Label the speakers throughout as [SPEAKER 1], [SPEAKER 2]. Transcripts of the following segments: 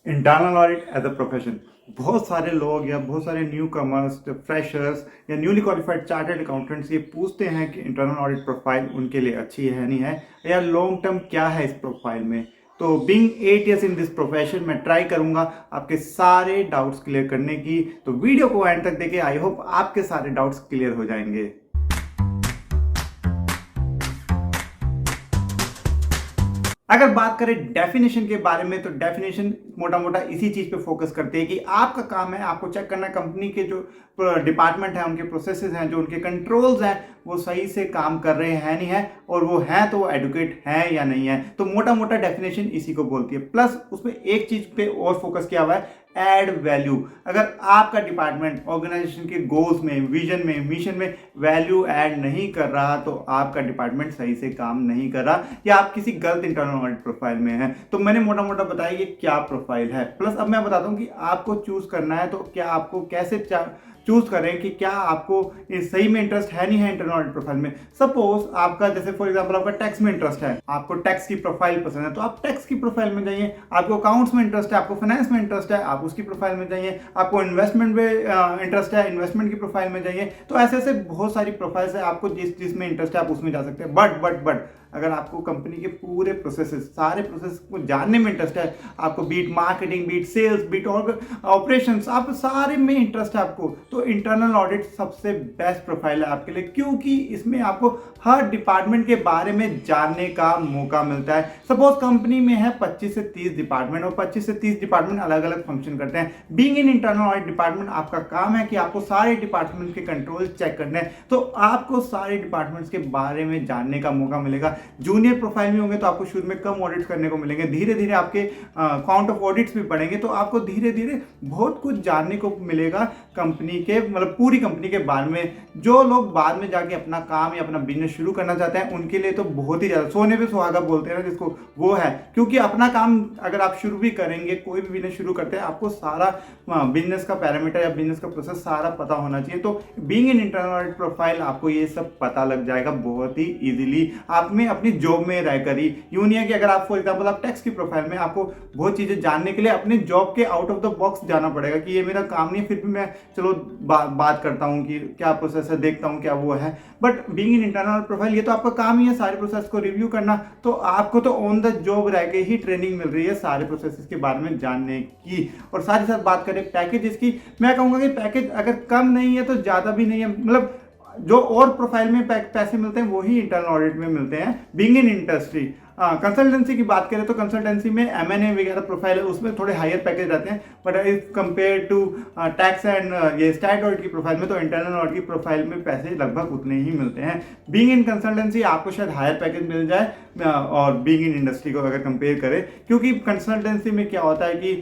[SPEAKER 1] Internal audit as a profession, बहुत सारे लोग या बहुत सारे न्यू कमर्स, फ्रेशर्स या न्यूली क्वालिफाइड चार्टर्ड अकाउंटेंट्स ये पूछते हैं कि इंटरनल ऑडिट प्रोफाइल उनके लिए अच्छी है नहीं है, या लॉन्ग टर्म क्या है इस प्रोफाइल में। तो being 8 years in this profession मैं ट्राई करूंगा आपके सारे डाउट्स क्लियर करने की। तो वीडियो को एंड तक देखिए, आई होप आपके सारे डाउट्स क्लियर हो जाएंगे। अगर बात करें डेफिनेशन के बारे में, तो डेफिनेशन मोटा मोटा इसी चीज पे फोकस करती है कि आपका काम है आपको चेक करना कंपनी के जो डिपार्टमेंट है, उनके प्रोसेसेस हैं, जो उनके कंट्रोल्स हैं, वो सही से काम कर रहे हैं नहीं है, और वो हैं तो वो एडुकेट हैं या नहीं है। तो मोटा मोटा डेफिनेशन इसी को बोलती है। प्लस उसमें एक चीज पे और फोकस किया हुआ है, एड वैल्यू। अगर आपका डिपार्टमेंट ऑर्गेनाइजेशन के गोल्स में, विजन में, मिशन में वैल्यू ऐड नहीं कर रहा, तो आपका डिपार्टमेंट सही से काम नहीं कर रहा, या आप किसी गलत इंटरनल ऑडिट प्रोफाइल में हैं। तो मैंने मोटा मोटा बताया ये क्या प्रोफाइल है। प्लस अब मैं बताता हूं कि आपको चूज करना है तो क्या आपको कैसे चूज करें कि क्या आपको सही में इंटरेस्ट है नहीं है इंटरनल ऑडिट प्रोफाइल में। सपोज आपका, जैसे फॉर एग्जांपल आपका टैक्स में इंटरेस्ट है, आपको टैक्स की प्रोफाइल पसंद है तो आप टैक्स की प्रोफाइल में जाइए। आपको अकाउंट्स में इंटरेस्ट है, आपको फाइनेंस में इंटरेस्ट है, आप उसकी प्रोफाइल में जाइए। आपको इन्वेस्टमेंट में इंटरेस्ट है, इन्वेस्टमेंट की प्रोफाइल में जाइए। तो ऐसे ऐसे बहुत सारी प्रोफाइल्स है, आपको जिसमें इंटरेस्ट है आप उसमें जा सकते हैं। बट अगर आपको कंपनी के पूरे प्रोसेसेस, सारे प्रोसेस को जानने में इंटरेस्ट है, आपको be it marketing, be it sales, be it operations, आप सारे में इंटरेस्ट है आपको, तो इंटरनल ऑडिट सबसे बेस्ट प्रोफाइल है आपके लिए, क्योंकि इसमें आपको हर डिपार्टमेंट के बारे में जानने का मौका मिलता है। सपोज कंपनी में है 25 से 30 डिपार्टमेंट, और 25 से 30 डिपार्टमेंट अलग अलग फंक्शन करते हैं। Being in internal audit department, आपका काम है कि आपको सारे डिपार्टमेंट के कंट्रोल चेक करने हैं, तो आपको सारे डिपार्टमेंट्स के बारे में जानने का मौका मिलेगा। जूनियर प्रोफाइल में होंगे तो आपको शुरू में कम ऑडिट्स करने को मिलेंगे, धीरे धीरे आपके काउंट ऑफ ऑडिट्स भी बढ़ेंगे, तो आपको धीरे धीरे बहुत कुछ जानने को मिलेगा कंपनी के, मतलब पूरी कंपनी के बारे में। जो लोग बाद में जाके अपना काम या अपना बिजनेस शुरू करना चाहते हैं, उनके लिए तो बहुत ही ज्यादा सोने पे सुहागा बोलते हैं ना जिसको, वो है। क्योंकि अपना काम अगर आप शुरू भी करेंगे, कोई भी बिजनेस शुरू करते हैं, आपको सारा बिजनेस का पैरामीटर या बिजनेस का प्रोसेस सारा पता होना चाहिए। तो being in internal audit profile आपको ये सब पता लग जाएगा बहुत ही इजीली, आप में अपनी जॉब में रहकर ही। यूं नहीं है कि अगर आप फॉर एग्जांपल आप टैक्स की प्रोफाइल में, आपको बहुत चीजें जानने के लिए अपने जॉब के आउट ऑफ द बॉक्स जाना पड़ेगा कि ये मेरा काम नहीं है, फिर भी मैं चलो बात करता हूं कि क्या प्रोसेस है, देखता हूं क्या वो है। But being in internal profile, ये तो आपका काम ही है सारे प्रोसेस को रिव्यू करना, तो आपको तो ऑन द जॉब रह के ही ट्रेनिंग मिल रही है सारे प्रोसेस के बारे में जानने की। और साथ ही साथ बात करें पैकेजेस की, मैं कहूंगा कि पैकेज अगर कम नहीं है तो ज्यादा भी नहीं है, मतलब जो और प्रोफाइल में पैसे मिलते हैं वही इंटरनल ऑडिट में मिलते हैं। बीइंग इन इंडस्ट्री, कंसल्टेंसी की बात करें तो कंसल्टेंसी में M&A वगैरह प्रोफाइल है, उसमें थोड़े हायर पैकेज रहते हैं। But if compare to tax and ये स्टैट ऑडिट की प्रोफाइल में, तो इंटरनल ऑडिट की प्रोफाइल में पैसे लगभग उतने ही मिलते हैं। बीइंग इन कंसल्टेंसी आपको शायद हायर पैकेज मिल जाए, और बीइंग इन इंडस्ट्री को अगर कंपेयर करें, क्योंकि कंसल्टेंसी में क्या होता है कि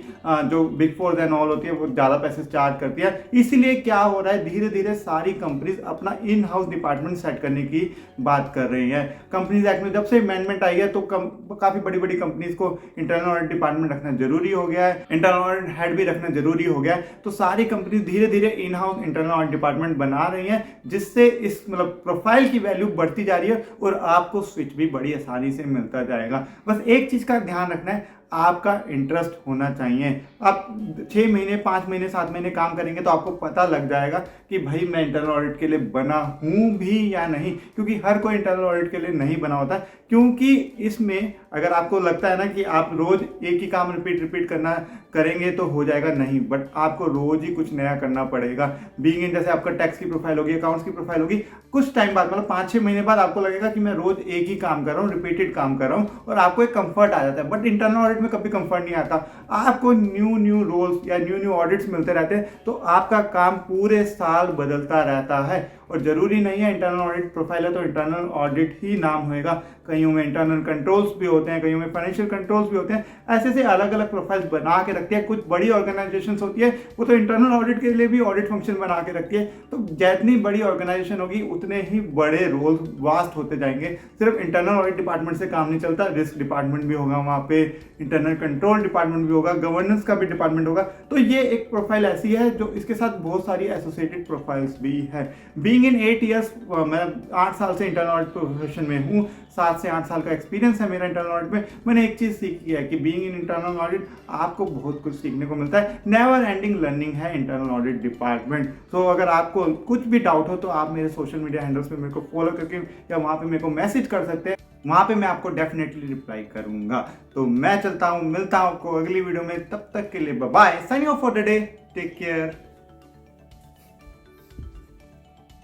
[SPEAKER 1] जो बिग फोर एंड ऑल होती है वो ज़्यादा पैसे चार्ज करती है। इसीलिए क्या हो रहा है, धीरे धीरे सारी कंपनीज अपना इन हाउस डिपार्टमेंट सेट करने की बात कर रही है। कंपनीज एक्ट में जब से अमेंडमेंट आई है, तो काफी बड़ी बड़ी कंपनीज को इंटरनल ऑडिट डिपार्टमेंट रखना जरूरी हो गया है, इंटरनल ऑडिट हेड भी रखना जरूरी हो गया है। तो सारी कंपनी धीरे धीरे in house internal audit department बना रही हैं, जिससे इस मतलब प्रोफाइल की वैल्यू बढ़ती जा रही है, और आपको स्विच भी बड़ी आसानी से मिलता जाएगा। बस एक चीज का ध्यान रखना है, आपका इंटरेस्ट होना चाहिए। आप 6 महीने, 5 महीने, 7 महीने काम करेंगे तो आपको पता लग जाएगा कि भाई मैं इंटरनल ऑडिट के लिए बना हूं भी या नहीं, क्योंकि हर कोई इंटरनल ऑडिट के लिए नहीं बना होता। क्योंकि इसमें अगर आपको लगता है ना कि आप रोज एक ही काम रिपीट करना करेंगे तो हो जाएगा, नहीं, बट आपको रोज ही कुछ नया करना पड़ेगा। बीइंग इन, जैसे आपका टैक्स की प्रोफाइल होगी, अकाउंट्स की प्रोफाइल होगी, कुछ टाइम बाद, मतलब 5-6 महीने बाद आपको लगेगा कि मैं रोज एक ही काम कर रहा हूँ, रिपीटेड काम कर रहा हूँ, और आपको एक कंफर्ट आ जाता है। बट इंटरनल ऑडिट में कभी कंफर्ट नहीं आता, आपको न्यू रोल्स या न्यू ऑडिट्स मिलते रहते हैं, तो आपका काम पूरे साल बदलता रहता है। और जरूरी नहीं है इंटरनल ऑडिट प्रोफाइल है तो इंटरनल ऑडिट ही नाम होएगा, कईयों में इंटरनल कंट्रोल्स भी होते हैं, कईयों में फाइनेंशियल कंट्रोल्स भी होते हैं। ऐसे से अलग अलग प्रोफाइल्स बना के रखती है। कुछ बड़ी ऑर्गेनाइजेशंस होती है वो तो इंटरनल ऑडिट के लिए भी ऑडिट फंक्शन बना के रखती है। तो जितनी बड़ी ऑर्गेनाइजेशन होगी उतने ही बड़े रोल वास्ट होते जाएंगे। सिर्फ इंटरनल ऑडिट डिपार्टमेंट से काम नहीं चलता, रिस्क डिपार्टमेंट भी होगा वहाँ पे, इंटरनल कंट्रोल डिपार्टमेंट भी होगा, गवर्नेंस का भी डिपार्टमेंट होगा। तो ये एक प्रोफाइल ऐसी है जो इसके साथ बहुत सारी एसोसिएटेड प्रोफाइल्स भी है। बीइंग इन 8 ईयर्स, मैं 8 साल से इंटरनल ऑडिट प्रोफेशन में हूँ, 7 से 8 साल का एक्सपीरियंस है मेरा इंटरनल ऑडिट में। मैंने एक चीज़ सीखी है कि बीइंग इन इंटरनल ऑडिट आपको बहुत कुछ सीखने को मिलता है। नेवर एंडिंग लर्निंग है इंटरनल ऑडिट डिपार्टमेंट। तो अगर आपको कुछ भी डाउट हो तो आप मेरे सोशल मीडिया हैंडल्स पे मेरे को फॉलो करके या वहाँ पे मेरे को मैसेज कर सकते हैं, वहाँ पे मैं आपको डेफिनेटली रिप्लाई करूँगा। तो मैं चलता हूँ, मिलता हूँ आपको अगली वीडियो में, तब तक के लिए bye bye, signing off for the day, take care.